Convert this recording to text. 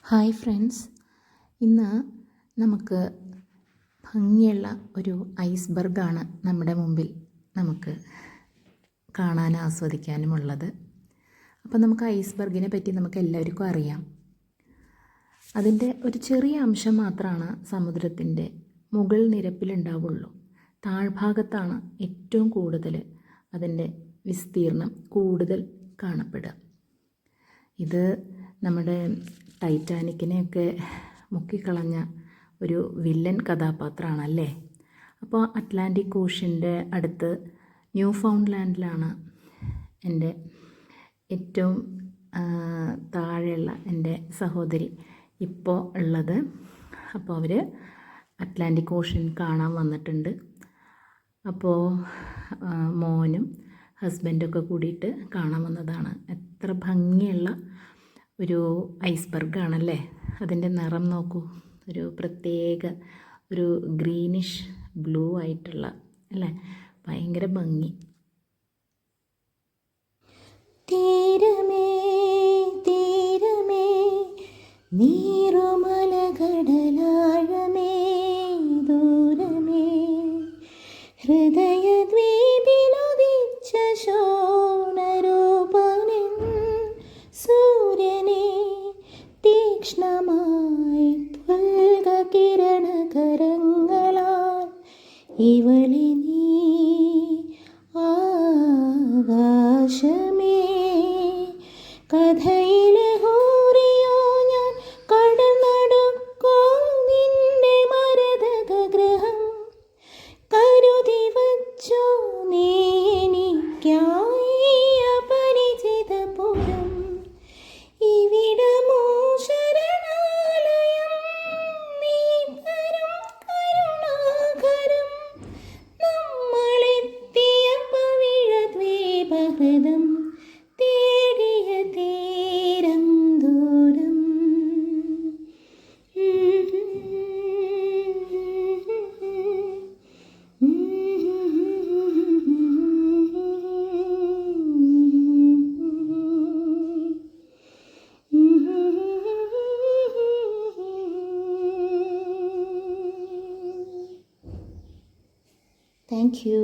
Hi friends, ഇന്ന് നമുക്ക് ഭംഗിയുള്ള ഒരു ഐസ്ബർഗാണ് നമ്മുടെ മുമ്പിൽ നമുക്ക് കാണാനും ആസ്വദിക്കാനുമുള്ളത്. അപ്പോൾ നമുക്ക് ഐസ്ബർഗിനെ പറ്റി നമുക്ക് എല്ലാവർക്കും അറിയാം. അതിൻ്റെ ഒരു ചെറിയ അംശം മാത്രമാണ് സമുദ്രത്തിൻ്റെ മുകൾ നിരപ്പിലുണ്ടാവുള്ളൂ. താഴ്ഭാഗത്താണ് ഏറ്റവും കൂടുതൽ അതിൻ്റെ വിസ്തീർണം കൂടുതൽ കാണപ്പെടുക. ഇത് നമ്മുടെ ടൈറ്റാനിക്കിനെയൊക്കെ മുക്കിക്കളഞ്ഞ ഒരു വില്ലൻ കഥാപാത്രമാണല്ലേ. അപ്പോൾ അറ്റ്ലാന്റിക് ഓഷ്യൻ്റെ അടുത്ത് ന്യൂ ഫൗണ്ട്ലാൻഡിലാണ് എൻ്റെ ഏറ്റവും താഴെയുള്ള എൻ്റെ സഹോദരി ഇപ്പോൾ ഉള്ളത്. അപ്പോൾ അവർ അറ്റ്ലാന്റിക് ഓഷ്യൻ കാണാൻ വന്നിട്ടുണ്ട്. അപ്പോൾ മോനും ഹസ്ബൻഡൊക്കെ കൂടിയിട്ട് കാണാൻ വന്നതാണ്. എത്ര ഭംഗിയുള്ള ഒരു ഐസ്ബർഗാണല്ലേ. അതിൻ്റെ നിറം നോക്കൂ, ഒരു പ്രത്യേക ഒരു ഗ്രീനിഷ് ബ്ലൂ ആയിട്ടുള്ള അല്ലേ, ഭയങ്കര ഭംഗി. തീരമേ തീരമേ നീറുമലകടലാഴമേ ദൂരമേ ഹൃദയദ്വീപിലുദിച്ച ശോണരൂപനിൻ സൂര്യനെ തീക്ഷ്ണമായി ത്വൽകിരണകരങ്ങളാൽ ഇവളെ നീ ആകാശമേ കഥയിലെ ഹൂറിയോ ഞാൻ കടന്നടുക്കോ നിന്റെ മരതകഗ്രഹം കരുതി വച്ചോ നീ എനിക്കായി അപരിചിതപുരം ഇവിടമോ ശരണാലയം നീ തരും കരുണാകരം നമ്മളെത്തിയ പവിഴദ്വീപഹൃദം തേടിയ തീരം ദൂരം. Thank you.